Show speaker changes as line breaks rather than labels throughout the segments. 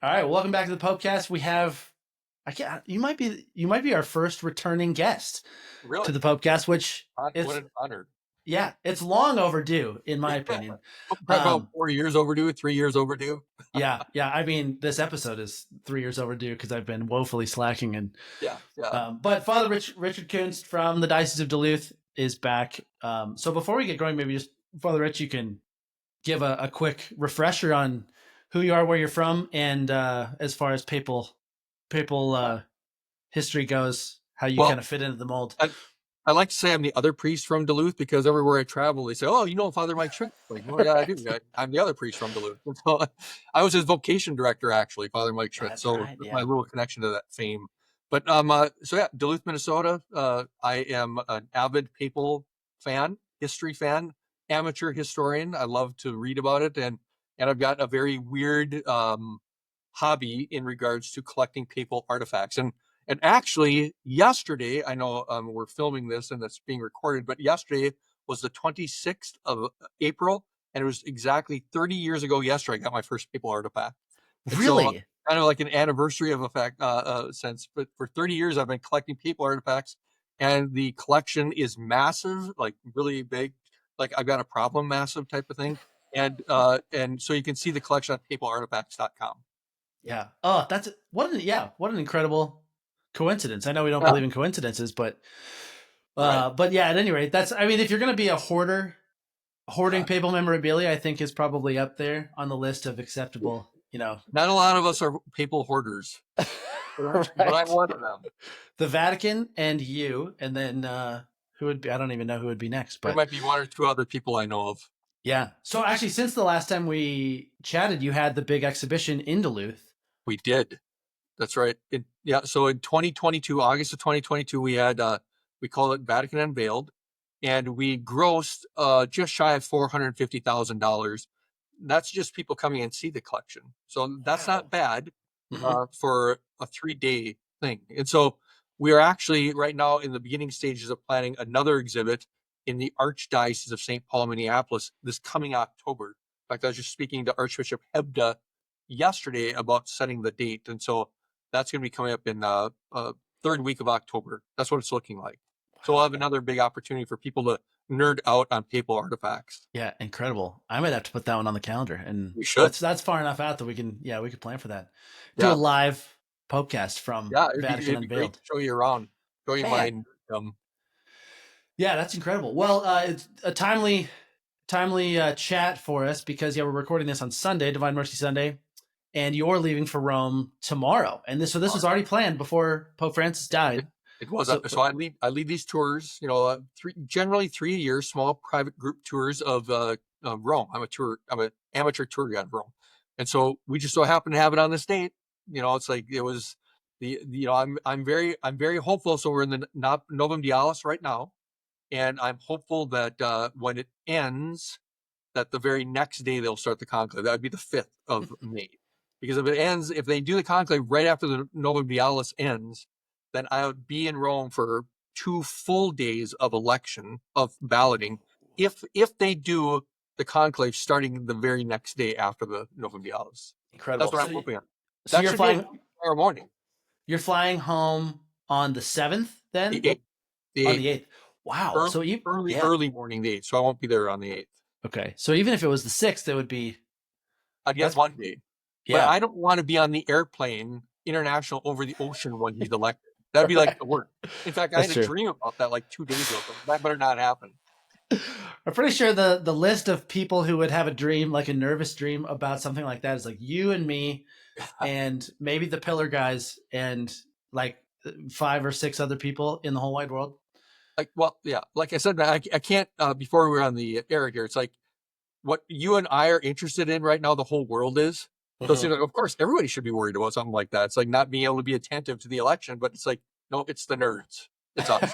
All right, welcome back to the Popecast. We have, you might be our first returning guest to
Really?
the Popecast, which
What
it's
an honor.
yeah, it's long overdue in my opinion.
Probably about
Um,
4 years overdue, 3 years overdue.
yeah. I mean, this episode is 3 years overdue because I've been woefully slacking. And
Yeah, yeah.
but Father Richard Kunst from the Diocese of Duluth is back. So before we get going, maybe just Father Rich, you can give a quick refresher on who you are, where you're from, and as far as papal history goes, how you kind
Well,
of fit into the mold.
I like to say I'm the other priest from Duluth because everywhere I travel, they say, "Oh, you know Father Mike Schmidt." Like, well, yeah, I do. I'm the other priest from Duluth. And so I was his vocation director, actually, Father Mike Schmidt.
That's
So
right.
my
Yeah.
little connection to that fame. But so yeah, Duluth, Minnesota. I am an avid papal fan, history fan, amateur historian. I love to read about it, and I've got a very weird hobby in regards to collecting papal artifacts. And actually, yesterday, I know we're filming this and it's being recorded, but yesterday was the 26th of April, and it was exactly 30 years ago yesterday I got my first papal artifact. And so,
Really?
kind of like an anniversary of a fact sense. But for 30 years, I've been collecting papal artifacts, and the collection is massive, like really big. Like I've got a problem massive type of thing. And so you can see the collection on papalartifacts.com.
Yeah. Oh, that's what an incredible coincidence. I know we don't
Yeah,
believe in coincidences,
right.
but yeah. At any rate, that's. I mean, if you're going to be a hoarder, hoarding
Yeah.
papal memorabilia, I think is probably up there on the list of acceptable.
Not a lot of us are papal hoarders, but I'm
Right.
one of them.
The Vatican and you, and then who would be? I don't even know who would be next,
There
but
might be one or two other people I know of.
yeah. So actually, since the last time we chatted, you had the big exhibition in Duluth.
We did. That's right. Yeah. So in 2022, August of 2022, we had we call it Vatican Unveiled, and we grossed just shy of $450,000. That's just people coming and see the collection. So that's not
Wow.
bad
Hmm.
for a 3 day thing. And so we are actually right now in the beginning stages of planning another exhibit in the Archdiocese of St. Paul, Minneapolis, this coming October. In fact, I was just speaking to Archbishop Hebda yesterday about setting the date, and so that's going to be coming up in third week of October. That's what it's looking like. So we'll
Wow.
have another big opportunity for people to nerd out on papal artifacts.
Yeah, incredible. I might have to put that one on the calendar, and
We should.
that's far enough out that we could plan for that. Do a
Yeah.
live podcast from
Yeah,
Vatican
it'd be great
Unveiled.
to show you around, show you
Man,
my
yeah, that's incredible. Well, it's a timely chat for us because we're recording this on Sunday, Divine Mercy Sunday, and you're leaving for Rome tomorrow. And this was already planned before Pope Francis
it,
died.
it was
So
so I lead these tours, generally 3 a year, small private group tours of Rome. I'm an amateur tour guide of Rome, and so we just so happened to have it on this date. It's like it was I'm very hopeful. So we're in the Novum Dialis right now, and I'm hopeful that when it ends, that the very next day they'll start the conclave. That would be the 5th of May. Because if they do the conclave right after the Novum Dialis ends, then I would be in Rome for 2 full days of balloting. If they do the conclave starting the very next day after the Novum Dialis. That's
incredible.
what I'm hoping on.
So
That should be tomorrow morning.
you're flying home on the 7th,
The
then
8th. The
on
8th.
the 8th. Wow.
Early,
So you
early,
yeah.
early morning the 8th. So I won't be there on the 8th.
Okay. So even if it was the 6th, it would be
I'd get
that's
1 day. But
yeah.
I don't want to be on the airplane international over the ocean when he's elected. That'd be like the worst. In fact, I
That's
had a
true.
dream about that like 2 days ago. That better not happen.
I'm pretty sure the list of people who would have a dream, like a nervous dream about something like that, is like you and me, and maybe the Pillar guys, and like 5 or 6 other people in the whole wide world.
Like, well, yeah. Like I said, I can't. Before we were on the air here, it's like what you and I are interested in right now. The whole world is. So it's
Mhm.
like, of course, everybody should be worried about something like that. It's like not being able to be attentive to the election, but it's like, no, it's the nerds. It's us.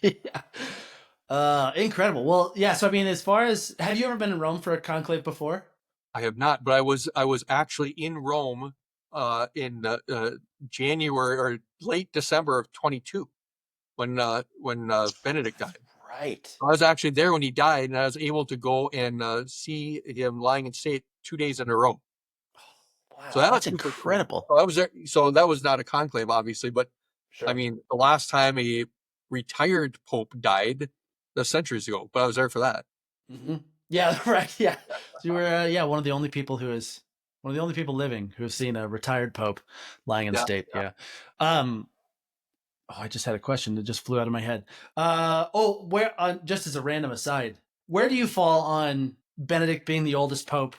Yeah. Incredible. Well, yeah. So I mean, as far as have you ever been in Rome for a conclave before?
I have not, but I was actually in Rome in January or late December of 22 when Benedict died.
Right.
I was actually there when he died, and I was able to go and see him lying in state 2 days in a row. So
Wow,
that was
that's
super cool.
incredible.
So I was there. So that was not a conclave, obviously, but
Sure.
I mean, the last time a retired pope died, that's centuries ago. But I was there for that.
Mm-hmm. Yeah, right. Yeah. So you were, one of the only people living who have seen a retired pope lying in
Yeah.
state. Yeah. Oh, I just had a question that just flew out of my head. Just as a random aside, where do you fall on Benedict being the oldest pope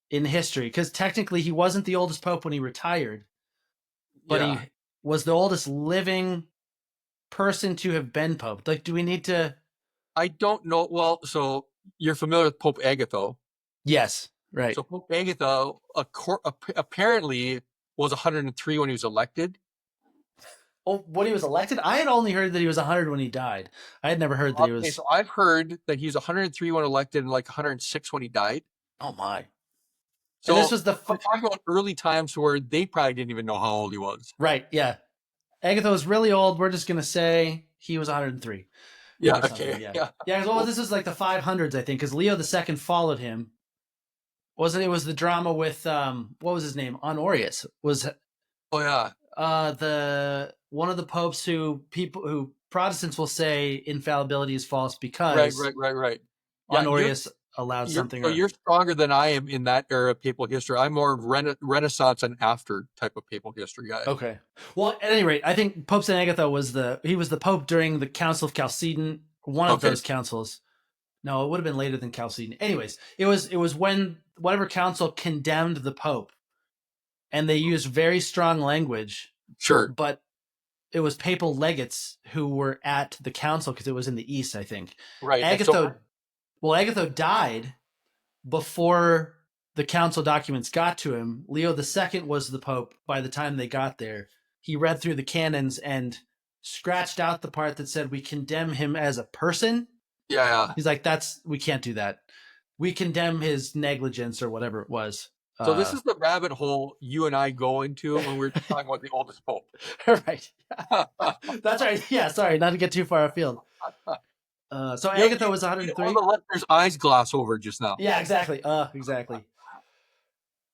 in history? Because technically he wasn't the oldest pope when he retired, but
Yeah.
he was the oldest living person to have been pope. Like, do we need to?
I don't know. Well, so you're familiar with Pope Agatho.
Yes, right.
So Pope Agatho apparently was 103 when he was elected.
Oh, when he was elected, I had only heard that he was 100 when he died. I had never heard that he
Okay,
was.
so I've heard that he's 103 when elected and like 106 when he died.
Oh my!
So
And this was
I'm talking about early times where they probably didn't even know how old he was.
right. Yeah, Agatha was really old. We're just gonna say he was 103
Yeah.
or something.
Okay.
Yeah,
Yeah.
yeah. Well, this was like the 500s, I think, because Leo II followed him. Wasn't it? Was the drama with what was his name? Honorius was
Oh yeah.
the one of the popes who Protestants will say infallibility is false
Right.
because
Right. Yeah.
Honorius allowed something.
So you're stronger than I am in that era of papal history. I'm more Renaissance and after type of papal history guy.
Okay. Well, at any rate, I think Pope St. Agatha was the pope during the Council of Chalcedon, one of those councils. No, it would have been later than Chalcedon. Anyways, it was when whatever council condemned the pope, and they used very strong language.
Sure.
But it was papal legates who were at the council because it was in the east, I think.
Right.
Agatho died before the council documents got to him. Leo II was the pope by the time they got there. He read through the canons and scratched out the part that said we condemn him as a person.
Yeah.
He's like, we can't do that. We condemn his negligence or whatever it was.
So this is the rabbit hole you and I go into when we're talking about the oldest pope.
Right. That's right. Yeah, sorry, not to get too far afield. So Agatha was 103.
All the listeners' eyes gloss over just now.
Yeah, exactly. Exactly.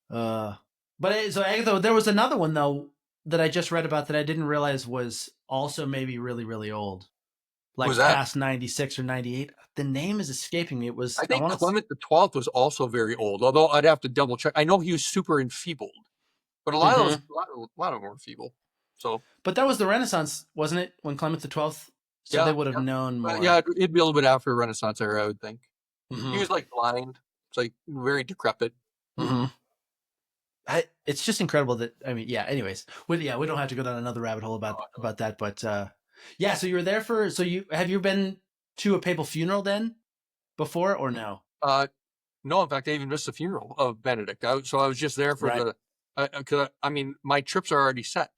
So Agatha, there was another one though that I just read about that I didn't realize was also maybe really, really old, like past 96 or 98. The name is escaping me. It was.
I think Clement XII was also very old, although I'd have to double check. I know he was super enfeebled, but a lot of them were feeble. So,
but that was the Renaissance, wasn't it? When Clement XII. So they would have known more.
Yeah, it'd be a little bit after Renaissance era, I would think. Mm-hmm. He was like blind. It's like very decrepit.
Mm-hmm. It's just incredible that, anyways, we don't have to go down another rabbit hole about that, but so you were there have you been to a papal funeral then before or no?
No, in fact, I even missed the funeral of Benedict. So I was just there for because my trips are already set.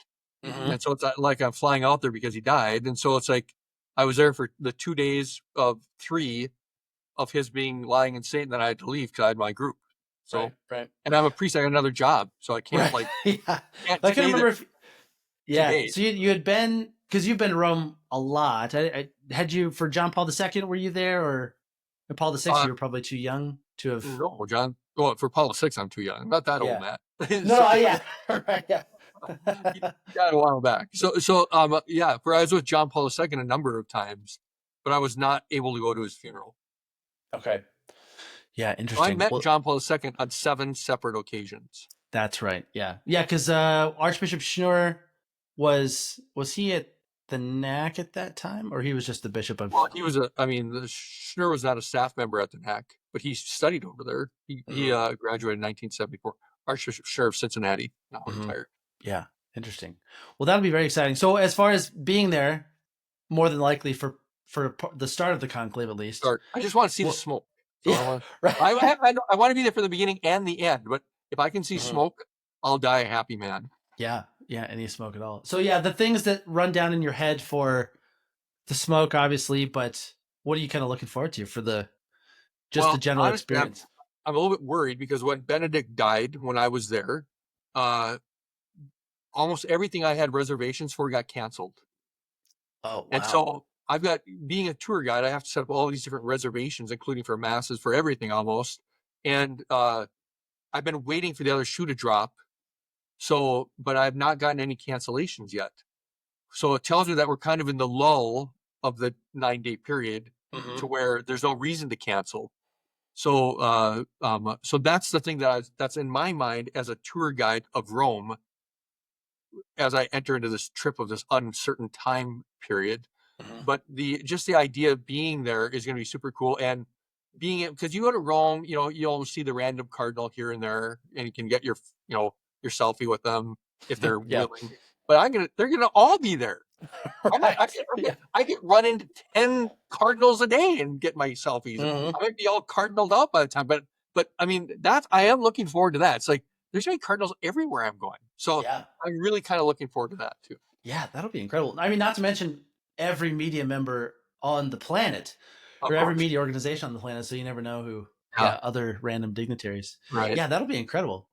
Mm-hmm. And so it's like I'm flying out there because he died. And so it's like, I was there for the 2 days of 3 of his being lying in state, and then I had to leave because I had my group. So,
right.
And I'm a priest. I got another job, so I can't
yeah. I can remember so you had been, because you've been to Rome a lot. Had you, for John Paul II, were you there, or Paul VI? You were probably too young to have.
No, John. Well, for Paul VI, I'm too young. I'm not that old, Matt.
Right, yeah.
Got a while back. For I was with John Paul II a number of times, but I was not able to go to his funeral.
Okay. Yeah, interesting.
So I met John Paul II on 7 separate occasions.
That's right. Yeah, because Archbishop Schnur was he at the NAC at that time, or he was just the bishop of?
Well, he was Schnur was not a staff member at the NAC, but he studied over there. He graduated in 1974. Archbishop Schnur of Cincinnati, now retired.
Yeah, interesting. Well, that'll be very exciting. So, as far as being there, more than likely for the start of the conclave, at least.
I just want to see the smoke. So
right.
I want to be there for the beginning and the end, but if I can see smoke, I'll die a happy man.
Yeah, any smoke at all. So the things that run down in your head for the smoke, obviously, but what are you kind of looking forward to for the general experience?
I'm a little bit worried because when Benedict died, when I was there, almost everything I had reservations for got canceled.
Oh, wow.
And so being a tour guide, I have to set up all these different reservations, including for masses, for everything almost. And I've been waiting for the other shoe to drop So, but I've not gotten any cancellations yet. So it tells me that we're kind of in the lull of the 9-day period to where there's no reason to cancel. So, so that's the thing that's in my mind as a tour guide of Rome, as I enter into this trip of this uncertain time period. But just the idea of being there is going to be super cool. And being, because you go to Rome, you'll see the random cardinal here and there, and you can get your selfie with them if they're
Yeah.
willing. But they're gonna all be there.
Right.
I get run into 10 cardinals a day and get my selfies.
Mhm.
I might be all cardinaled out by the time, but I mean, I am looking forward to that. It's like there's gonna be cardinals everywhere I'm going, so
Yeah.
I'm really kind of looking forward to that too.
Yeah, that'll be incredible. I mean, not to mention every media member on the planet,
Of
or every
course.
media organization on the planet, so you never know who.
Yeah.
Yeah, other random dignitaries.
Right.
Yeah, that'll be incredible.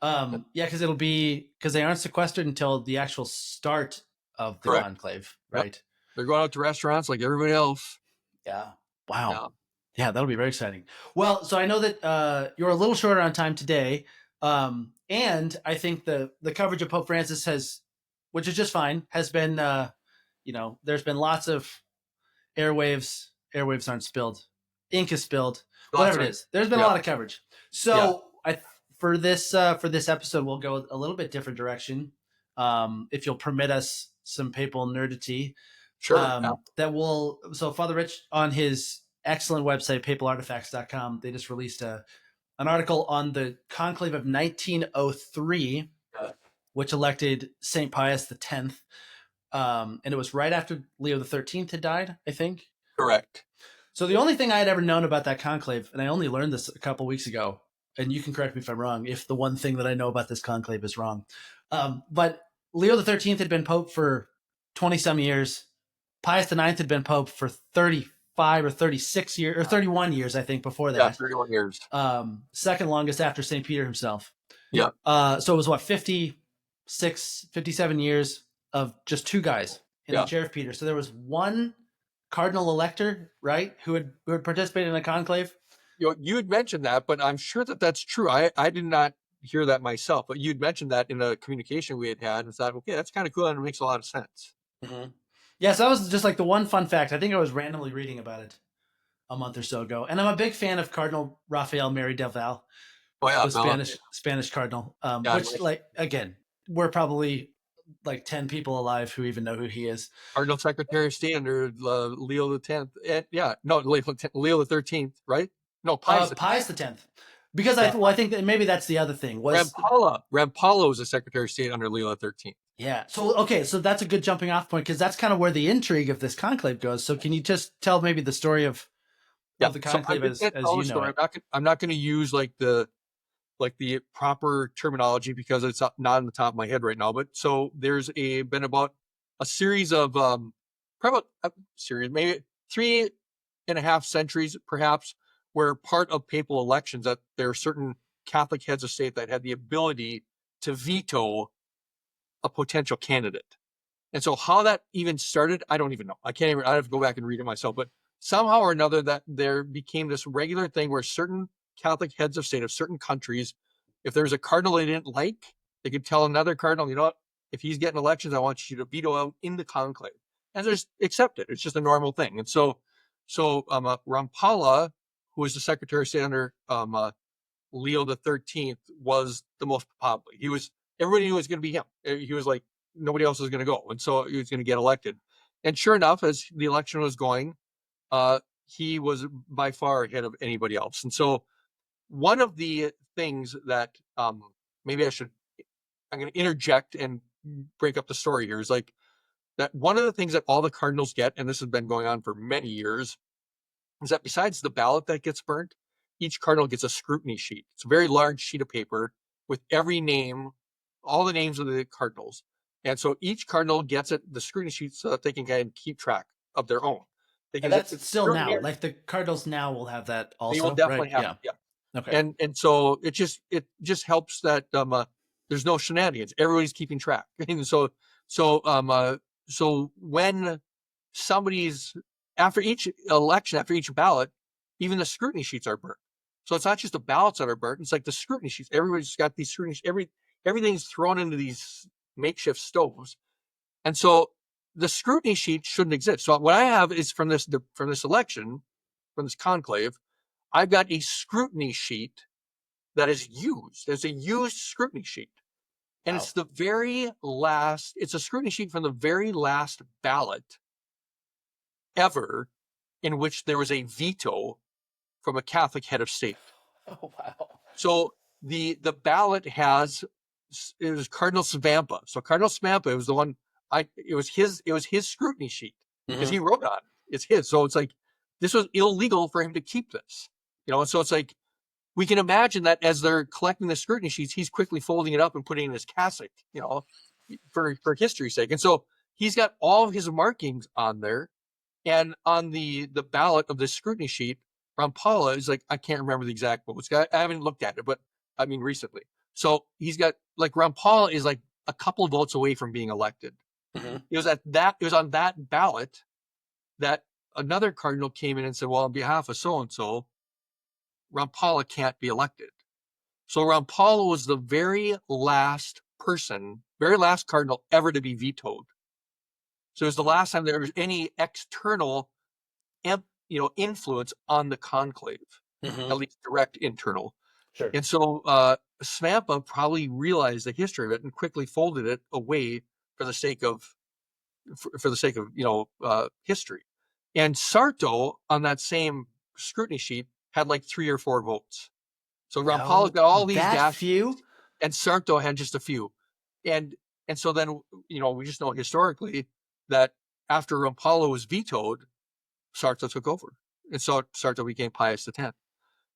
Yeah, because they aren't sequestered until the actual start of the
Correct.
conclave,
Yep.
right?
They're going out to restaurants like everybody else.
Yeah. Wow.
Yeah.
Yeah, that'll be very exciting. Well, so I know that you're a little shorter on time today, and I think the coverage of Pope Francis has, which is just fine, has been, there's been lots of airwaves. Airwaves aren't spilled. Ink is spilled. Whatever it is. There's been a lot of coverage. So for this episode, we'll go a little bit different direction. If you'll permit us some papal nerdity.
Sure.
So Father Rich, on his excellent website, papalartifacts.com, they just released an article on the conclave of 1903, which elected St. Pius X. And it was right after Leo the 13th had died, I think.
Correct.
So the only thing I had ever known about that conclave, and I only learned this a couple weeks ago, and you can correct me if I'm wrong, if the one thing that I know about this conclave is wrong. But Leo the 13th had been Pope for 20-some years. Pius IX had been Pope for 35 or 36 years, or 31 years, I think, before that.
Yeah, 31 years.
Second longest after St. Peter himself.
Yeah.
So it was 56, 57 years of just two guys in the chair of Peter. So there was one cardinal elector, right, who had participated in a conclave.
You had mentioned that, but I'm sure that that's true. I did not hear that myself, but you'd mentioned that in a communication we had and thought, okay, that's kind of cool and it makes a lot of sense.
Mm-hmm. Yeah, so that was just like the one fun fact. I think I was randomly reading about it a month or so ago, and I'm a big fan of Cardinal Rafael Mary del Val, the Spanish cardinal. Which, like, again, we're probably like 10 people alive who even know who he is.
Cardinal Secretary of State under Leo the 10th. Leo the 13th, right? No, Pius
the 10th. Because I think that maybe that's the other thing.
Rampalla was the Secretary of State under Leo the 13th.
Yeah. So that's a good jumping off point, because that's kind of where the intrigue of this conclave goes. So can you just tell maybe the story of the conclave as you know it?
I'm not going to use like the proper terminology because it's not on the top of my head right now. But so there's been about a series of maybe 3.5 centuries perhaps, where part of papal elections that there are certain Catholic heads of state that had the ability to veto a potential candidate. And so how that even started, I don't even know. I have to go back and read it myself. But somehow or another, that there became this regular thing where certain Catholic heads of state of certain countries, if there's a cardinal they didn't like, they could tell another cardinal, you know what, if he's getting elections, I want you to veto out in the conclave. And just accept it. It's just a normal thing. And so Rampalla, who was the Secretary of State under Leo the 13th, was the most popular. Everybody knew it was going to be him. He was like, nobody else was going to go. And so he was going to get elected. And sure enough, as the election was going, he was by far ahead of anybody else. And so one of the things that maybe I'm going to interject and break up the story here, is like that one of the things that all the cardinals get, and this has been going on for many years, is that besides the ballot that gets burnt, each cardinal gets a scrutiny sheet. It's a very large sheet of paper with every name, all the names of the cardinals. And so each cardinal gets the scrutiny sheet so that they can kind of keep track of their own.
And that's still now. Like the Cardinals now will have that also.
They will definitely have it. Yeah.
Okay.
And so it just helps that there's no shenanigans. Everybody's keeping track. And so when somebody's, after each election, after each ballot, even the scrutiny sheets are burnt. So it's not just the ballots that are burnt. It's like the scrutiny sheets. Everybody's got these scrutiny sheets. everything's thrown into these makeshift stoves. And so the scrutiny sheet shouldn't exist. So what I have is from this election, from this conclave, I've got a scrutiny sheet that is used. There's a used scrutiny sheet. And
Wow.
it's the very last, it's a scrutiny sheet from the very last ballot ever in which there was a veto from a Catholic head of state.
Oh, wow.
So the ballot it was Cardinal Svampa. So Cardinal Svampa was the one it was his scrutiny sheet because he wrote on it. It's his. So it's like this was illegal for him to keep this. And so it's like we can imagine that as they're collecting the scrutiny sheets, he's quickly folding it up and putting it in his cassock, for history's sake. And so he's got all of his markings on there. And on the ballot of this scrutiny sheet, Rampala is like, I can't remember the exact votes. I haven't looked at it, but I mean recently. So he's got like Rampala is like a couple of votes away from being elected. It was on that ballot that another cardinal came in and said, well, on behalf of so-and-so, Rampala can't be elected. So Rampala was the very last cardinal ever to be vetoed. So it was the last time there was any external, influence on the conclave, at least direct internal.
Sure.
And so Svampa probably realized the history of it and quickly folded it away for the sake of history. And Sarto on that same scrutiny sheet had like 3 or 4 votes. So Rampala's got all these
that few,
and Sarto had just a few. And so then we just know historically that after Rampala was vetoed, Sarto took over. And so Sarto became Pius X.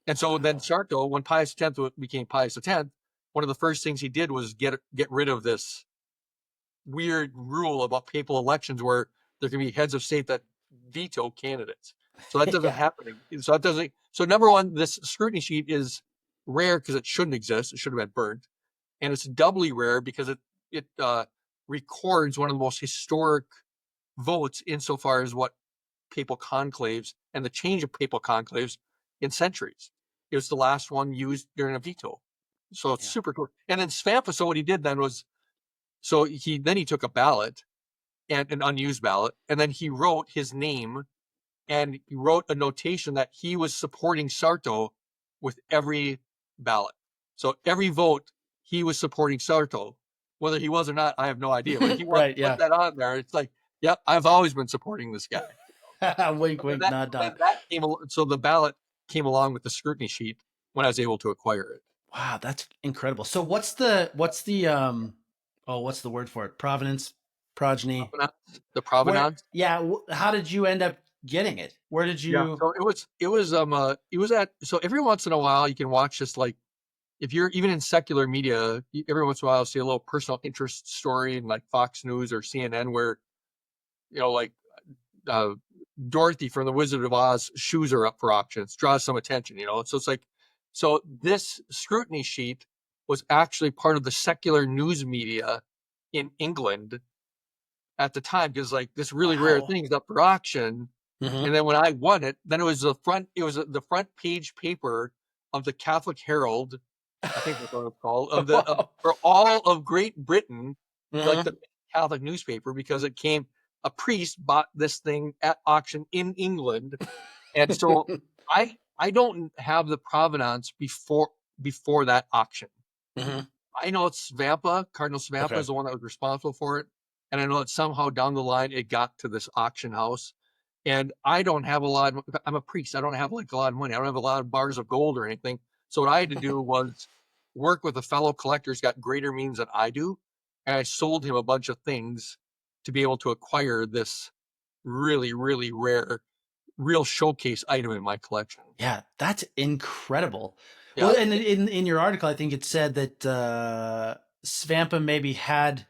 And so then Sarto, when Pius X became Pius X, one of the first things he did was get rid of this weird rule about papal elections where there can be heads of state that veto candidates. So that doesn't happen. So number one, this scrutiny sheet is rare because it shouldn't exist. It should have been burned. And it's doubly rare because it records one of the most historic votes insofar as what papal conclaves and the change of papal conclaves in centuries. It was the last one used during a veto. So it's super cool. And then Svampa, so what he did then was, he took a ballot and an unused ballot, and then he wrote his name and he wrote a notation that he was supporting Sarto with every ballot. So every vote he was supporting Sarto. Whether he was or not, I have no idea. But he put that on there. It's like, yep, I've always been supporting this guy.
Wink, wink, nod, nod.
So the ballot came along with the scrutiny sheet when I was able to acquire it.
Wow, that's incredible. So what's the word for it? Provenance, progeny.
The provenance.
How did you end up getting it? Where did you?
Yeah, so it was at. So every once in a while you can watch this, like if you're even in secular media, every once in a while you'll see a little personal interest story in like Fox News or CNN where, like Dorothy from The Wizard of Oz shoes are up for auction. It draws some attention, So it's like, so this scrutiny sheet was actually part of the secular news media in England at the time, because like this really rare thing is up for auction. And then when I won it, then it was the front page paper of the Catholic Herald, I think that's what it's called, for all of Great Britain, like the Catholic newspaper, because a priest bought this thing at auction in England. And so I don't have the provenance before that auction. I know it's Cardinal Svampa is the one that was responsible for it. And I know that somehow down the line, it got to this auction house. And I don't have I'm a priest. I don't have like a lot of money. I don't have a lot of bars of gold or anything. So what I had to do was work with a fellow collector who's got greater means than I do. And I sold him a bunch of things to be able to acquire this really, really rare, real showcase item in my collection.
Yeah, that's incredible.
Yeah.
Well, and in your article, I think it said that Svampa maybe had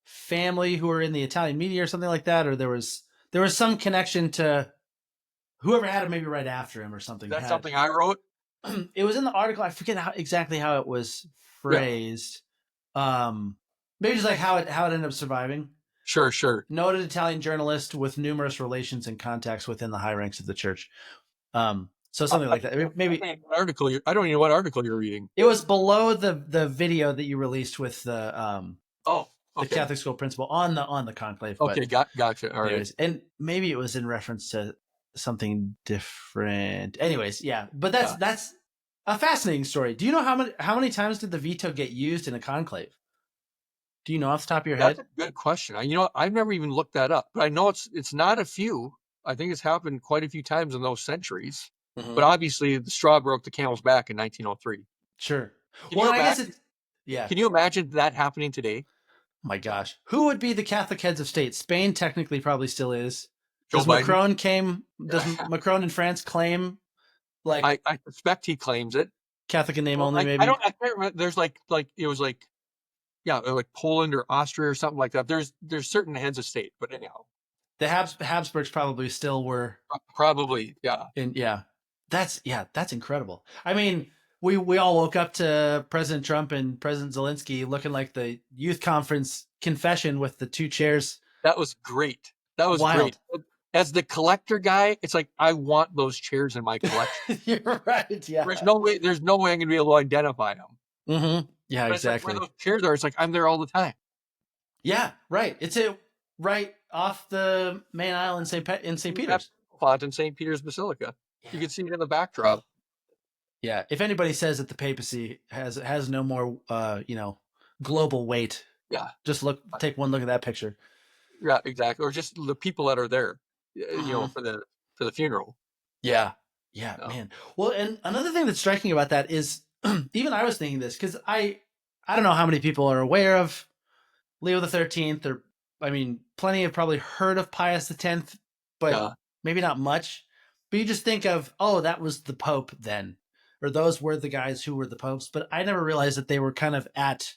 family who were in the Italian media or something like that, or there was some connection to whoever had him maybe right after him or something.
That's something I wrote.
It was in the article. I forget exactly how it was phrased. Maybe just like how it ended up surviving.
Sure.
Noted Italian journalist with numerous relations and contacts within the high ranks of the church. So something like that. Maybe
I don't even know what article you're reading.
it was below the video that you released with
Oh,
the
okay.
Catholic school principal on the conclave.
Okay,
But
gotcha. All right.
anyways, and maybe it was in reference to something different. Anyways, yeah. But that's a fascinating story. Do you know how many times did the veto get used in a conclave? Do you know off the top of your head?
That's a good question. I've never even looked that up, but I know it's not a few. I think it's happened quite a few times in those centuries. But obviously, the straw broke the camel's back in 1903.
Sure.
Can
Well,
you
I guess
imagine?
it's yeah.
Can you imagine that happening today?
My gosh, who would be the Catholic heads of state? Spain technically probably still is.
Joe
Does
Biden?
Macron in France claim like
I suspect he claims it.
Catholic in name
Well,
only? Maybe
I can't remember. There's like it was like like Poland or Austria or something like that. There's certain heads of state, but anyhow,
the Habsburgs probably still were.
probably yeah.
And that's incredible. I mean, we all woke up to President Trump and President Zelensky looking like the youth conference confession with the two chairs.
That was great. That was
Wild.
great. As the collector guy, it's like I want those chairs in my collection.
You're right. Yeah.
There's no way I'm gonna be able to identify them.
Mm-hmm. Yeah,
But
exactly.
it's like where those chairs are, it's like I'm there all the time.
Yeah, right. It's right off the main aisle in St. Peter's.
Font in St. Peter's Basilica. Yeah. You can see it in the backdrop.
Yeah. If anybody says that the papacy has no more global weight, just take one look at that picture.
Yeah, exactly. Or just the people that are there, for the funeral.
Yeah, man. Well, and another thing that's striking about that is, even I was thinking this because I don't know how many people are aware of Leo the 13th, or I mean, plenty have probably heard of Pius the 10th, but maybe not much. But you just think of, oh, that was the Pope then, or those were the guys who were the popes. But I never realized that they were kind of at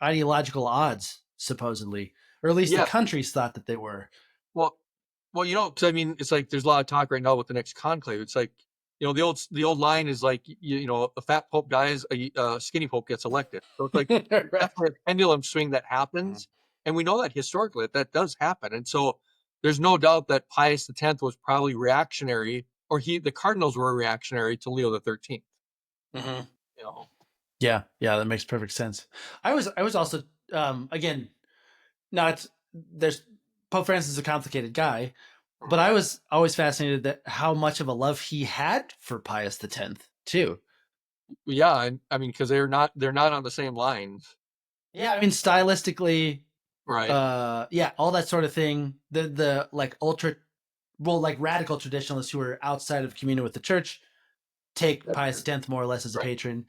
ideological odds, supposedly. Or at least the countries thought that they were.
Well, because I mean, it's like there's a lot of talk right now with the next conclave. It's like, the old line is like, a fat pope dies, a skinny pope gets elected. So it's like definitely a pendulum swing that happens, and we know that historically that does happen. And so there's no doubt that Pius X was probably reactionary, or the Cardinals were reactionary to Leo the 13th.
Mm-hmm. Yeah, that makes perfect sense. I was also again. There's Pope Francis is a complicated guy, but I was always fascinated that how much of a love he had for Pius X too.
Yeah, I mean, because they're not on the same lines.
Yeah, I mean, stylistically,
right?
All that sort of thing. The like radical traditionalists who are outside of communion with the church take Pius X more or less as a patron,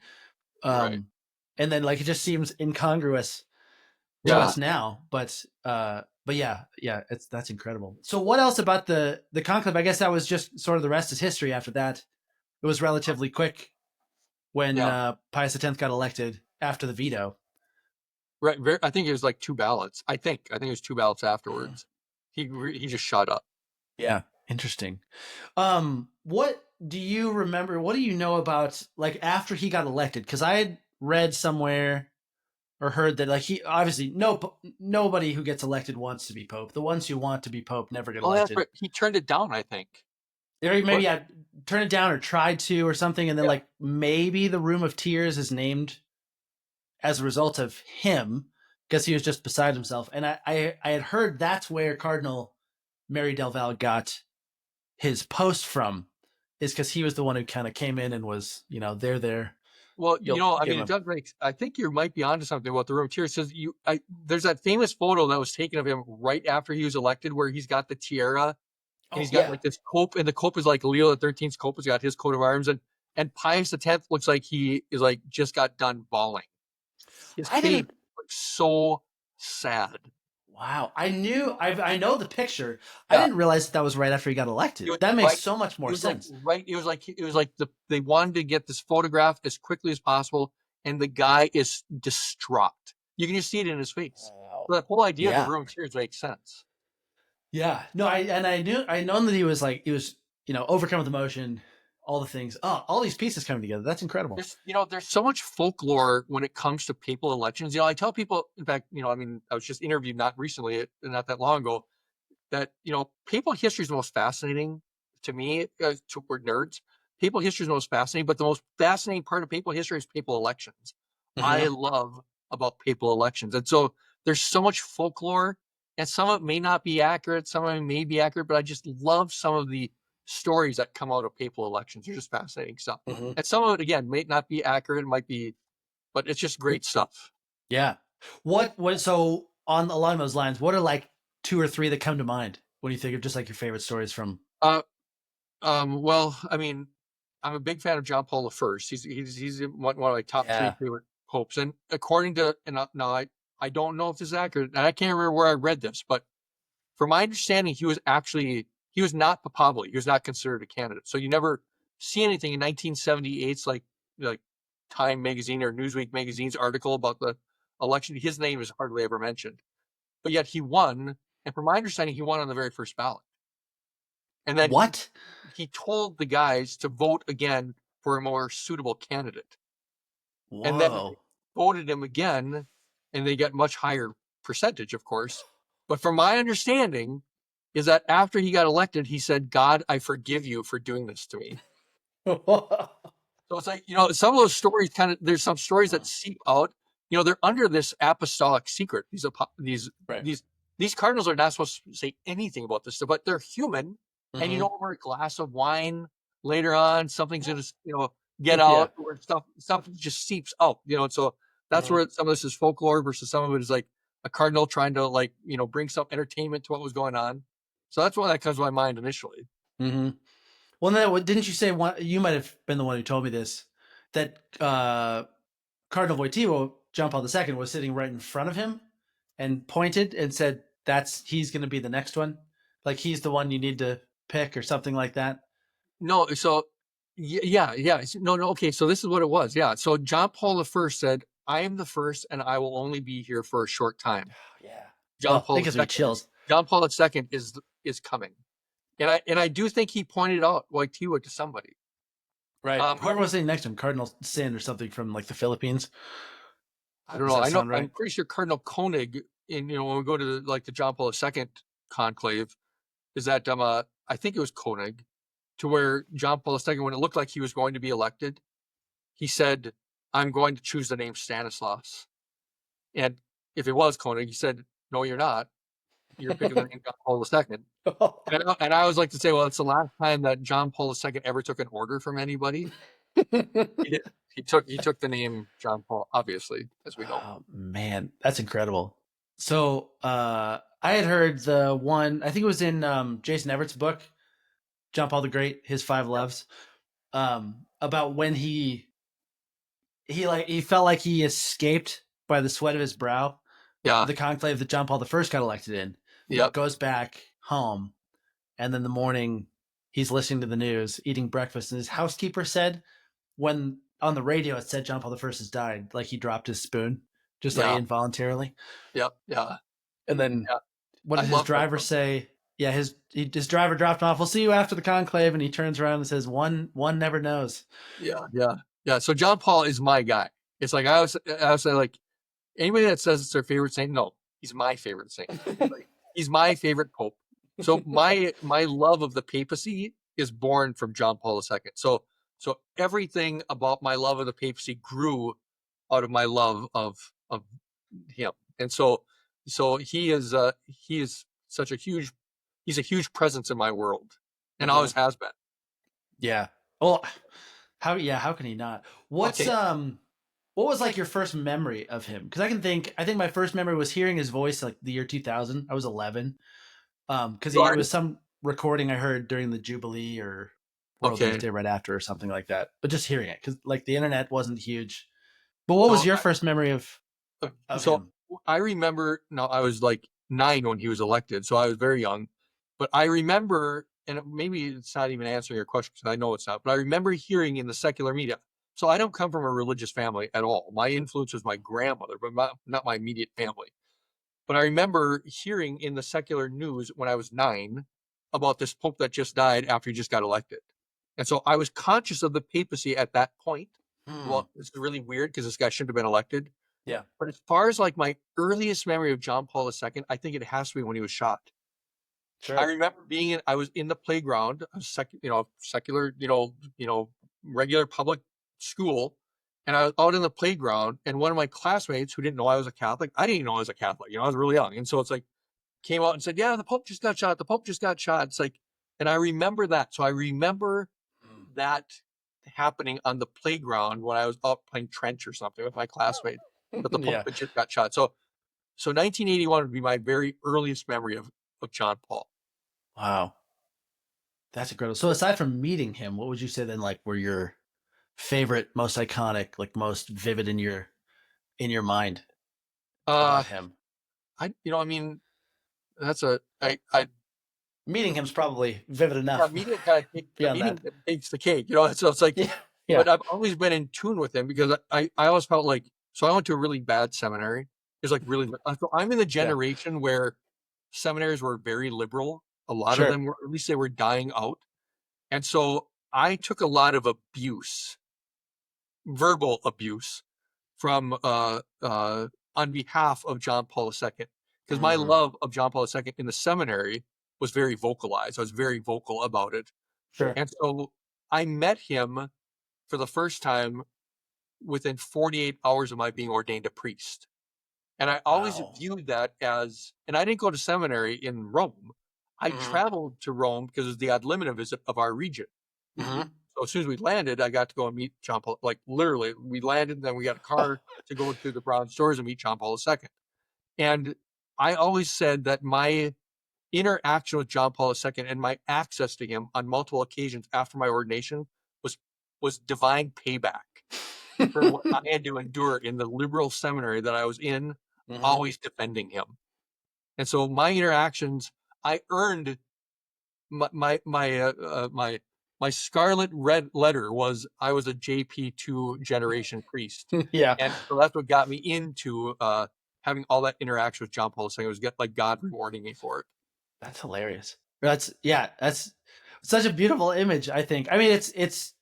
and then like it just seems incongruous to us now, but that's incredible. So what else about the conclave? I guess that was just sort of the rest is history. After that, it was relatively quick when Pius X got elected after the veto.
Right. I think it was like 2 ballots. I think it was 2 ballots afterwards. He just shot up.
Yeah. Interesting. What do you remember? What do you know about like after he got elected? Because I had read somewhere or heard that like he obviously nobody who gets elected wants to be pope. The ones who want to be pope never get elected.
Right. He turned it down, I think.
Or maybe I turned it down or tried to or something, and then like maybe the Room of Tears is named as a result of him because he was just beside himself. And I had heard that's where Cardinal Mary Del Val got his post from, is because he was the one who kind of came in and was there.
Well, I mean, Doug Rakes, I think you might be onto something about the Room of Tears. Says there's that famous photo that was taken of him right after he was elected, where he's got the tiara, and he's got like this cope, and the cope is like Leo the 13th's cope. Has got his coat of arms, and Pius X looks like he is like just got done bawling. His face looks so sad.
Wow, I know the picture. I didn't realize that was right after he got elected. That makes so much more sense.
It was like they wanted to get this photograph as quickly as possible, and the guy is distraught. You can just see it in his face. Wow. So that whole idea of the Room of Tears makes sense.
Yeah, no, I known that he was overcome with emotion, all the things. Oh, all these pieces coming together. That's incredible.
There's so much folklore when it comes to papal elections. I tell people, in fact, I was just interviewed not that long ago, that, papal history is the most fascinating to me, we're nerds, papal history is the most fascinating, but the most fascinating part of papal history is papal elections. I love about papal elections. And so there's so much folklore, and some of it may not be accurate, some of it may be accurate, but I just love some of the stories that come out of papal elections. They're just fascinating stuff. And some of it, again, may not be accurate, it might be, but it's just great stuff.
Yeah. So on along those lines, what are like 2 or 3 that come to mind when you think of just like your favorite stories from?
Well, I mean, I'm a big fan of John Paul I. He's one of my top 3 favorite popes. And according to, and now I don't know if this is accurate, and I can't remember where I read this, but from my understanding, he was not papal. He was not considered a candidate. So you never see anything in 1978's like Time magazine or Newsweek magazine's article about the election. His name is hardly ever mentioned, but yet he won. And from my understanding, he won on the very first ballot. And then
What?
he told the guys to vote again for a more suitable candidate.
Whoa.
And then they voted him again, and they got much higher percentage, of course. But from my understanding, is that after he got elected, he said, "God, I forgive you for doing this to me." So it's like, some of those stories there's some stories that seep out. They're under this apostolic secret. These cardinals are not supposed to say anything about this stuff, but they're human. And over a glass of wine later on, something's going to, get out, where stuff just seeps out, and so that's where some of this is folklore versus some of it is like a cardinal trying to bring some entertainment to what was going on. So that's why that comes to my mind initially.
Well, then, didn't you say you might have been the one who told me this, that Cardinal Wojtyła, John Paul II, was sitting right in front of him and pointed and said, he's going to be the next one. Like he's the one you need to pick or something like that.
No, so yeah. No, okay. So this is what it was. Yeah. So John Paul I said, "I am the first, and I will only be here for a short time."
Yeah.
John Paul
gives me chills.
John Paul II is coming, and I do think he pointed out Wojtyła to somebody.
Right. Whoever was sitting next to him, Cardinal Sin or something from like the Philippines.
I don't know. I know. Right? I'm pretty sure Cardinal Koenig, when we go to the John Paul II conclave, is that I think it was Koenig, to where John Paul II, when it looked like he was going to be elected, he said, "I'm going to choose the name Stanislaus." And if it was Koenig, he said, "No, you're not. You're picking the name John Paul II." And I always like to say, well, it's the last time that John Paul II ever took an order from anybody. He took the name John Paul, obviously, as we know.
Oh man, that's incredible. So I had heard the one, I think it was in Jason Everett's book, John Paul the Great, His Five Loves, about when he felt like he escaped by the sweat of his brow.
Yeah.
The conclave that John Paul I got elected in.
Yeah.
Goes back home, and then the morning he's listening to the news, eating breakfast, and his housekeeper said, when on the radio it said John Paul I has died, like he dropped his spoon, just like involuntarily.
Yeah.
And then what did his driver say? Yeah, his driver dropped him off. "We'll see you after the conclave," and he turns around and says, "One never knows."
Yeah. So John Paul is my guy. It's like I was say, like, anybody that says it's their favorite saint, no, he's my favorite saint. He's my favorite pope. So my love of the papacy is born from John Paul II. So everything about my love of the papacy grew out of my love of him. And so he is such a huge presence in my world, and always has been.
Yeah. Well, how can he not? What was like your first memory of him? Because I think my first memory was hearing his voice like the year 2000. I was 11. Because it was some recording I heard during the Jubilee or World Youth Day right after or something like that. But just hearing it, because like the internet wasn't huge. But what was your first memory of him?
I remember, I was like 9 when he was elected, so I was very young. But I remember, and maybe it's not even answering your question because I know it's not, but I remember hearing in the secular media. So I don't come from a religious family at all. My influence was my grandmother, but not my immediate family. But I remember hearing in the secular news when I was 9 about this pope that just died after he just got elected. And so I was conscious of the papacy at that point. Well, it's really weird because this guy shouldn't have been elected.
Yeah.
But as far as like my earliest memory of John Paul II, I think it has to be when he was shot.
Sure.
I remember I was in the playground, a secular, regular public school. And I was out in the playground, and one of my classmates who didn't know I was a Catholic, I didn't even know I was a Catholic, I was really young. And so it's like, came out and said, yeah, the Pope just got shot. The Pope just got shot. It's like, and I remember that. So I remember that happening on the playground when I was out playing trench or something with my classmates, that the Pope
Yeah.
had just got shot. So 1981 would be my very earliest memory of John Paul.
Wow. That's incredible. So aside from meeting him, what would you say then like were your favorite, most iconic, like most vivid in your mind
Uh,
about him?
I mean, I
Meeting him's probably vivid
yeah,
enough
the
beyond that.
meeting takes the cake, so it's like,
Yeah. Yeah.
but I've always been in tune with him because I always felt like, so I went to a really bad seminary. It's like really, so I'm in the
Yeah.
generation where seminaries were very liberal. A lot of
Sure.
them were, at least they were dying out. And so I took a lot of abuse, verbal abuse from, on behalf of John Paul II, because my
Mm,
love of John Paul II in the seminary was very vocalized. I was very vocal about it.
sure.
And so I met him for the first time within 48 hours of my being ordained a priest. And I always
Wow.
viewed that as, and I didn't go to seminary in Rome. I
Hmm.
traveled to Rome because it was the ad limina visit of our region.
Hmm.
So as soon as we landed, I got to go and meet John Paul. Like literally, we landed, then we got a car to go to the Brown stores and meet John Paul II. And I always said that my interaction with John Paul II and my access to him on multiple occasions after my ordination was was divine payback for what I had to endure in the liberal seminary that I was in,
Hmm.
always defending him. And so my interactions, I earned my scarlet red letter was I was a JP2 generation priest.
Yeah.
And so that's what got me into having all that interaction with John Paul II. It was like God rewarding me for it.
That's hilarious. That's such a beautiful image, I think. I mean, it's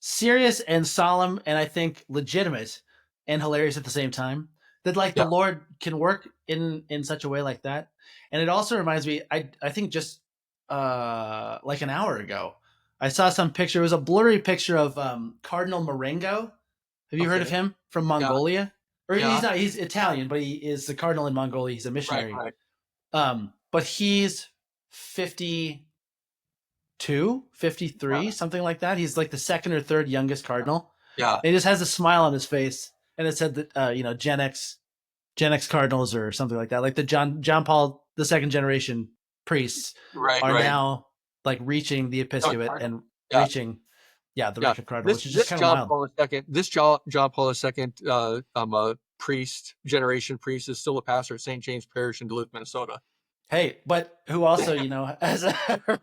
serious and solemn and I think legitimate and hilarious at the same time. That like the
Yeah.
Lord can work in such a way like that. And it also reminds me, I think just like an hour ago, I saw some picture. It was a blurry picture of Cardinal Marengo. Have you heard of
Okay.
him from
Yeah.
Mongolia? Or he's
Yeah.
not, he's Italian, but he is the cardinal in Mongolia. He's a
Right.
missionary.
Right.
But he's 52, 53,
Yeah.
something like that. He's like the second or third youngest cardinal.
Yeah.
And he just has a smile on his face. And it said that, Gen X Cardinals or something like that. Like the John Paul, the second generation priests
Right.
are
Right.
now like reaching the
No,
episcopate
Cardinal.
and
Yeah.
reaching, the
Yeah.
rank of cardinal,
This
which is just
this
kind of
John
wild.
Paul II, John Paul II, a priest, generation priest, is still a pastor at St. James Parish in Duluth, Minnesota.
Hey, but who also, as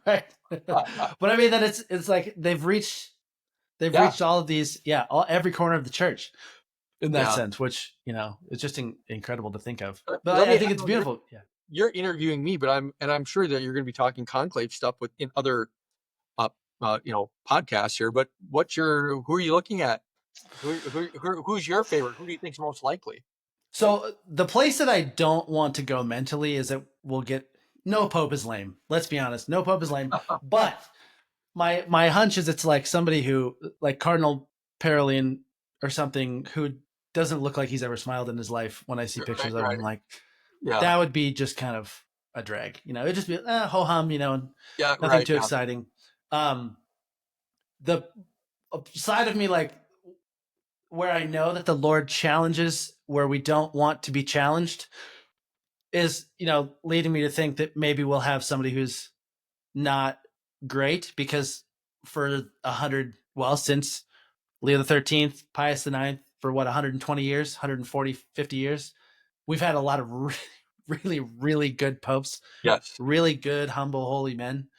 right. But I mean that it's like they've reached
Yeah.
all of these, every corner of the church in that
Yeah.
sense, which is just incredible to think of. But
Let
I
me.
think it's beautiful. Yeah.
You're interviewing me, but I'm sure that you're going to be talking conclave stuff in other podcasts here. But who are you looking at? Who's your favorite? Who do you think's most likely?
So the place that I don't want to go mentally is that we'll get no Pope is lame. Let's be honest, no Pope is lame. But my hunch is it's like somebody who like Cardinal Parolin or something who doesn't look like he's ever smiled in his life. When I see pictures of
Right.
him, like
Yeah.
that would be just kind of a drag. It'd just be ho hum, and
Yeah.
nothing
Right.
too
Yeah.
exciting. The side of me like where I know that the Lord challenges where we don't want to be challenged is, leading me to think that maybe we'll have somebody who's not great because for since Leo the 13th, Pius the Ninth, for 120 years, 140, 50 years, we've had a lot of really, really good popes,
Yes.
really good, humble, holy men,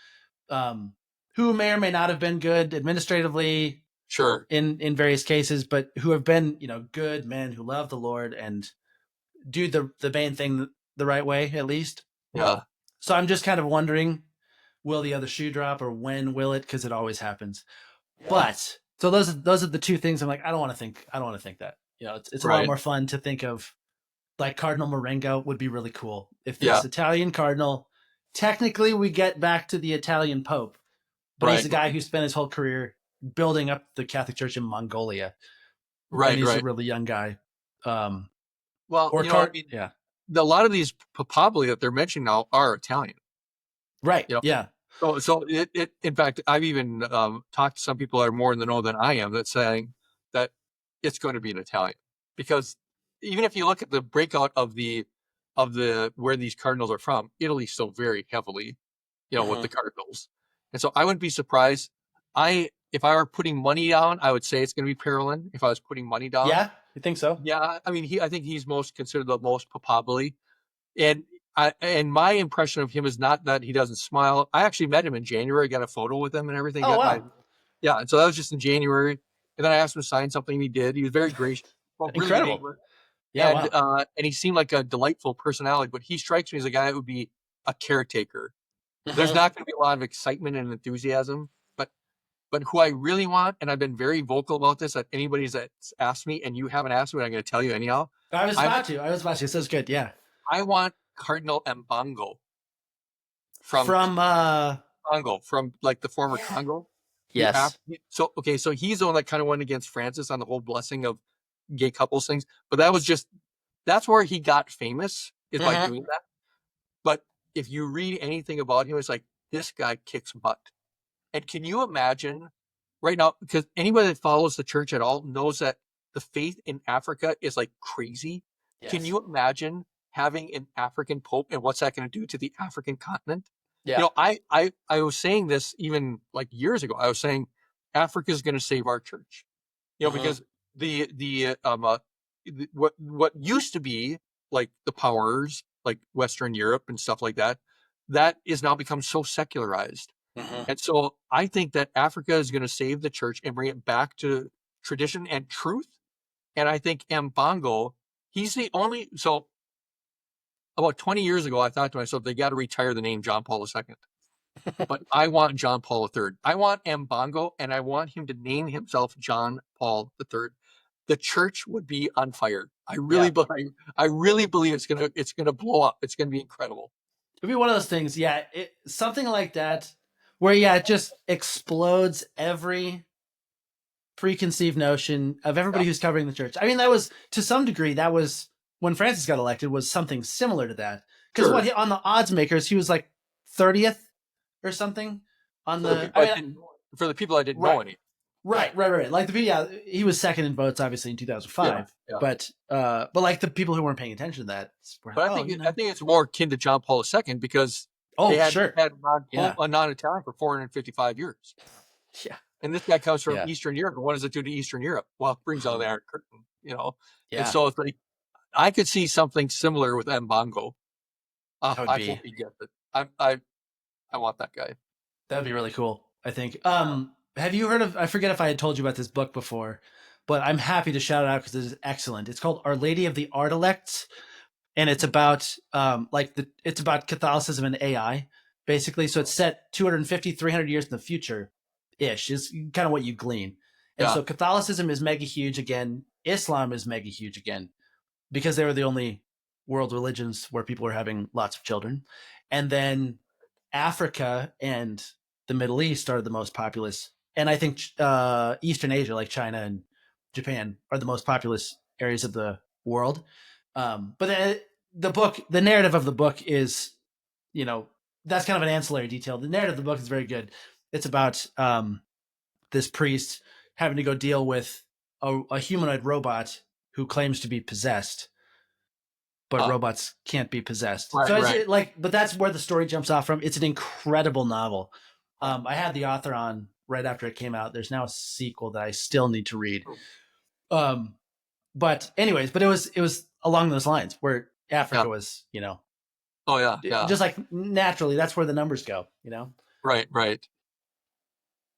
who may or may not have been good administratively,
Sure.
in various cases, but who have been, good men who love the Lord and do the main thing the right way, at least.
Yeah.
So I'm just kind of wondering, will the other shoe drop or when will it? Because it always happens.
Yeah.
But so those are the two things I'm like, I don't want to think that. It's a lot more fun to think of like Cardinal Marengo would be really cool if this Italian cardinal technically we get back to the Italian Pope, but he's
Right.
a guy who spent his whole career building up the Catholic Church in Mongolia, and
Right.
he's a
Right.
really young guy.
Well,
Or
I mean,
yeah,
a lot of these papabili that they're mentioning now are Italian.
right,
You know,
yeah,
so it in fact, I've even talked to some people that are more in the know than I am that's saying that it's going to be an Italian, because even if you look at the breakout of the where these cardinals are from, Italy's still very heavily, with the Cardinals. And so I wouldn't be surprised. If I were putting money down, I would say it's going to be Parolin. If I was putting money down,
yeah. You think so?
yeah, I mean, I think he's considered the most papabili. And my impression of him is not that he doesn't smile. I actually met him in January, got a photo with him and everything.
Oh wow,
Yeah, and so that was just in January. And then I asked him to sign something, and he did. He was very gracious, well, really good
incredible.
English.
Yeah,
And
wow.
and he seemed like a delightful personality. But he strikes me as a guy that would be a caretaker. There's not going to be a lot of excitement and enthusiasm, but who I really want, and I've been very vocal about this, that anybody that's asked me, and you haven't asked me, but I'm going to tell you anyhow.
I was about to. It says good. Yeah.
I want Cardinal Mbango from Congo, from like the former Congo.
Yes.
So he's the one that kind of went against Francis on the whole blessing of gay couples things, but that's where he got famous, is by doing that. But if you read anything about him, it's like, this guy kicks butt. And can you imagine right now, because anybody that follows the church at all knows that the faith in Africa is like crazy.
Yes.
Can you imagine having an African pope, and what's that going to do to the African continent?
Yeah.
I was saying this even like years ago. I was saying Africa is going to save our church, because what used to be like the powers, like Western Europe and stuff like that, that is now become so secularized. And so I think that Africa is going to save the church and bring it back to tradition and truth. And I think Mbongo, he's the only. So about 20 years ago, I thought to myself, they got to retire the name John Paul II. But I want John Paul III. I want Mbongo, and I want him to name himself John Paul III. The church would be on fire. I really believe it's gonna blow up. It's gonna be incredible.
It'd be one of those things, yeah. Something like that, where it just explodes every preconceived notion of everybody who's covering the church. I mean, that was, to some degree, that was when Francis got elected, was something similar to that. Because on the odds makers, he was like 30th or something on
for the people I didn't know any.
Right. Like he was second in votes, obviously, in 2005.
Yeah.
But like the people who weren't paying attention to that.
But I think it's more akin to John Paul II, because they had a non-Italian for 455 years.
Yeah.
And this guy comes from Eastern Europe. What does it do to Eastern Europe? Well, it brings out the Iron Curtain, Yeah. And so it's like, I could see something similar with Mbongo. I hope he gets it. I want that guy.
That'd be really cool, I think. Have you heard of, I forget if I had told you about this book before, but I'm happy to shout it out because it is excellent. It's called Our Lady of the Artilects, and it's about it's about Catholicism and AI, basically. So it's set 250, 300 years in the future ish, is kind of what you glean. And so Catholicism is mega huge again. Islam is mega huge again, because they were the only world religions where people were having lots of children. And then Africa and the Middle East are the most populous. And I think Eastern Asia, like China and Japan, are the most populous areas of the world. But the narrative of the book is, that's kind of an ancillary detail. The narrative of the book is very good. It's about this priest having to go deal with a humanoid robot who claims to be possessed, but robots can't be possessed. But that's where the story jumps off from. It's an incredible novel. I had the author on right after it came out. There's now a sequel that I still need to read. But anyways, it was along those lines where Africa was, just like naturally, that's where the numbers go,
Right.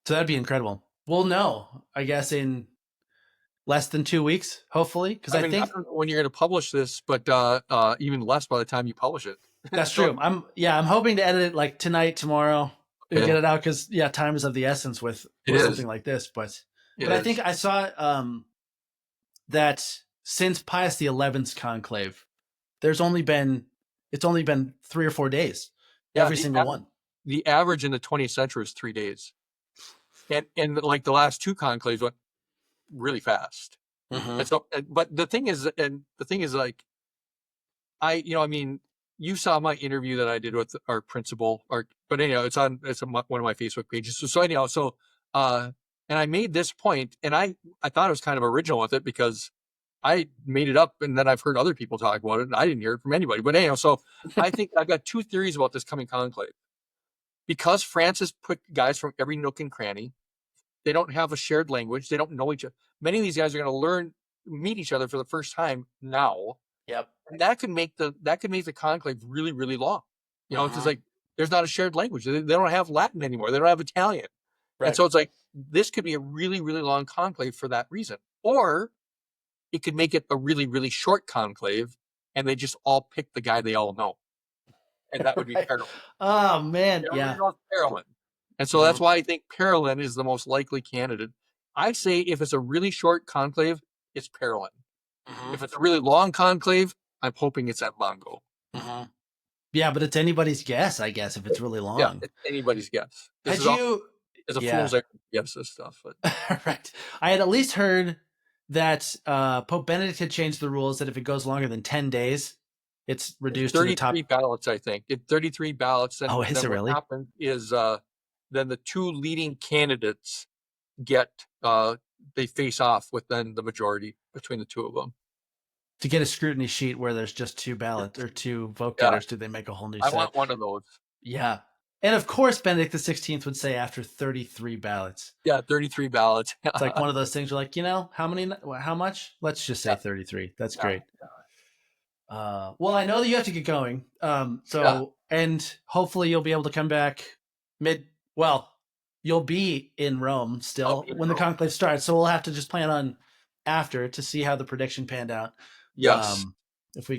So that'd be incredible. We'll know, I guess, in less than 2 weeks, hopefully, because I think
I don't know when you're going to publish this, but even less by the time you publish it.
That's true. I'm hoping to edit it like tonight, tomorrow, and get it out, because time is of the essence with something like this. But I think I saw that since Pius XI's conclave, it's only been 3 or 4 days every single one.
The average in the 20th century was 3 days, and like the last two conclaves went really fast. And so, but the thing is, like, I mean, you saw my interview that I did with our principal, but anyhow, it's one of my Facebook pages. So anyhow, and I made this point, and I thought it was kind of original with it because I made it up, and then I've heard other people talk about it, and I didn't hear it from anybody. But anyhow, so I think I've got two theories about this coming conclave. Because Francis put guys from every nook and cranny, they don't have a shared language. They don't know each other. Many of these guys are going to meet each other for the first time now.
Yep.
And that could make the conclave really, really long. It's just like there's not a shared language. They don't have Latin anymore. They don't have Italian. Right. And so it's like this could be a really, really long conclave for that reason. Or it could make it a really, really short conclave, and they just all pick the guy they all know. And that would be Parolin.
Oh, man. Yeah.
Parolin. And so that's why I think Parolin is the most likely candidate. I say if it's a really short conclave, it's Parolin. If it's a really long conclave, I'm hoping it's at Longo.
Yeah, but it's anybody's guess, I guess, if it's really long.
Yeah, it's anybody's guess.
It's a
fool's errand to guess this stuff. But.
Right. I had at least heard that Pope Benedict had changed the rules that if it goes longer than 10 days, it's reduced to the top.
33 ballots, I think. 33 ballots. And
is it really?
What happened is then the two leading candidates they face off with then the majority between the two of them.
To get a scrutiny sheet where there's just two ballots or two vote getters, do they make a whole new set?
I want one of those.
Yeah. And of course, Benedict XVI would say after 33 ballots.
Yeah, 33 ballots.
It's like one of those things where like, how much? Let's just say 33. That's great. Well, I know that you have to get going. And hopefully you'll be able to come back you'll be in Rome still when the conclave starts. So we'll have to just plan on after to see how the prediction panned out.
Yes.
If we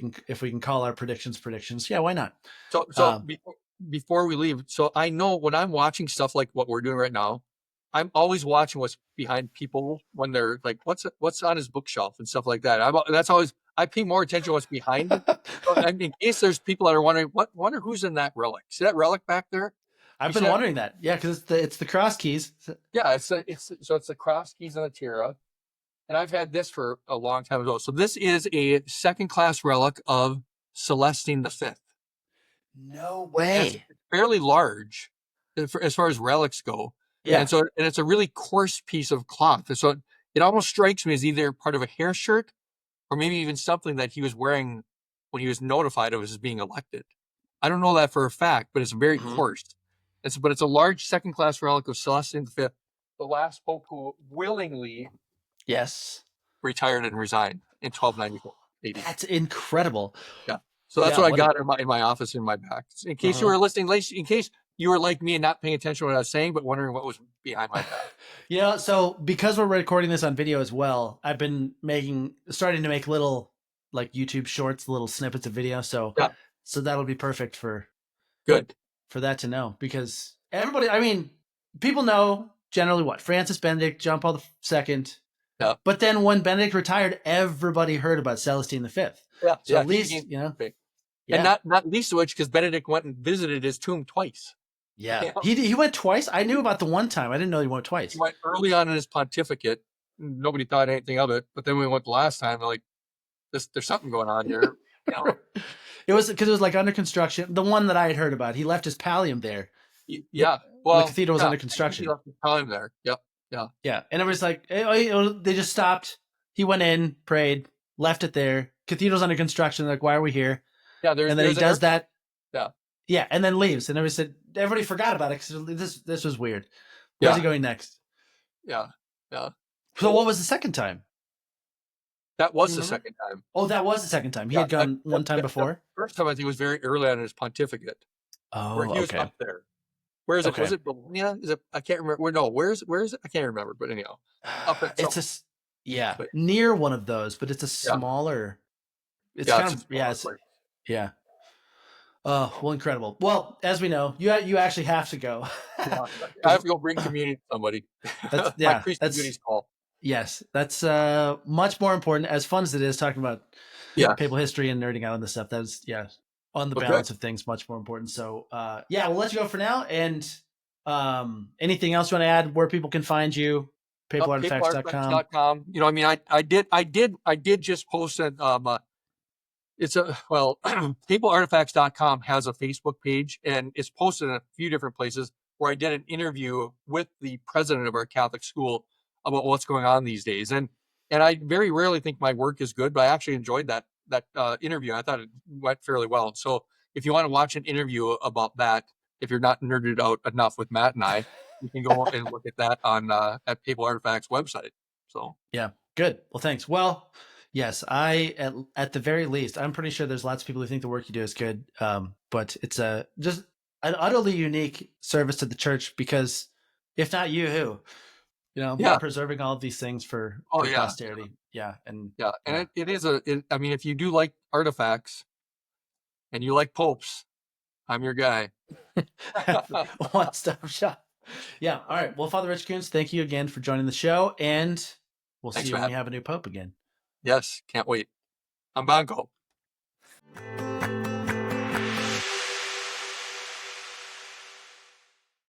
can call our predictions. Yeah, why not?
So before we leave, so I know when I'm watching stuff like what we're doing right now, I'm always watching what's behind people when they're like, what's on his bookshelf and stuff like that. I pay more attention to what's behind it. In case there's people that are wondering, wonder who's in that relic. See that relic back there?
I've been wondering that. Yeah, because it's the cross keys.
Yeah, it's the cross keys and the tiara. And I've had this for a long time as well. So this is a second-class relic of Celestine V.
No way.
It's fairly large as far as relics go.
Yeah.
And it's a really coarse piece of cloth. And so it almost strikes me as either part of a hair shirt or maybe even something that he was wearing when he was notified of his being elected. I don't know that for a fact, but it's very coarse. But it's a large second-class relic of Celestine V, the last pope who willingly retired and resigned in 1294 AD.
That's incredible.
Yeah. So that's what I got in my office in my back. In case you were listening, in case you were like me and not paying attention to what I was saying, but wondering what was behind my back.
So because we're recording this on video as well, I've been starting to make little like YouTube shorts, little snippets of video. So that'll be perfect for that to know, because people know generally what Francis Benedict, John Paul II.
Yeah.
But then when Benedict retired, everybody heard about Celestine V.
Yeah.
So at least,
and not least of which because Benedict went and visited his tomb twice.
Yeah. He went twice. I knew about the one time. I didn't know he went twice.
He went early on in his pontificate. Nobody thought anything of it. But then when we went the last time, they're like, there's something going on here.
It was because it was like under construction. The one that I had heard about, he left his pallium there.
Yeah. Well,
the cathedral was under construction.
He left his pallium there. Yep. Yeah.
Yeah. And it was like, they just stopped. He went in, prayed, left it there. Cathedral's under construction. Like, why are we here?
Yeah.
And then he does that.
Yeah.
Yeah. And then leaves. And everybody forgot about it because this was weird. Where's he going next?
Yeah. Yeah.
So what was the second time?
That was the second time.
Oh, that was the second time. He had gone one time before?
First time, I think, was very early on in his pontificate.
Oh,
where he was up there. Where is it? Was it Bologna? Is it? I can't remember. Where is it? I can't remember. But anyhow, up at
near one of those, but it's a smaller. It's yeah. Oh, well, incredible. Well, as we know, you actually have to go.
I have to go bring communion to somebody. My priestly duty's call.
Yes, that's much more important. As fun as it is talking about papal history and nerding out on this stuff, that's on the
Okay.
balance of things much more important. So yeah, we'll let you go for now. And anything else you want to add where people can find you? Papalartifacts.com.
Papalartifacts.com. You know, I mean, I did just post it. It's papalartifacts.com has a Facebook page, and it's posted in a few different places where I did an interview with the president of our Catholic school about what's going on these days. And I very rarely think my work is good, but I actually enjoyed that interview. I thought it went fairly well. So if you want to watch an interview about that, if you're not nerded out enough with Matt and I, you can go and look at that on at Papal Artifacts website. So
yeah, good. Well, thanks. Well, yes, at the very least, I'm pretty sure there's lots of people who think the work you do is good. But it's just an utterly unique service to the church, because if not you, who?
yeah.
Preserving all of these things for
yeah.
posterity. Yeah. And
it is I mean, if you do like artifacts and you like popes, I'm your guy.
one-stop shop. Yeah. All right. Well, Father Rich Kunst, thank you again for joining the show, and we'll see you when we have a new pope again.
Yes, can't wait. I'm Bongo.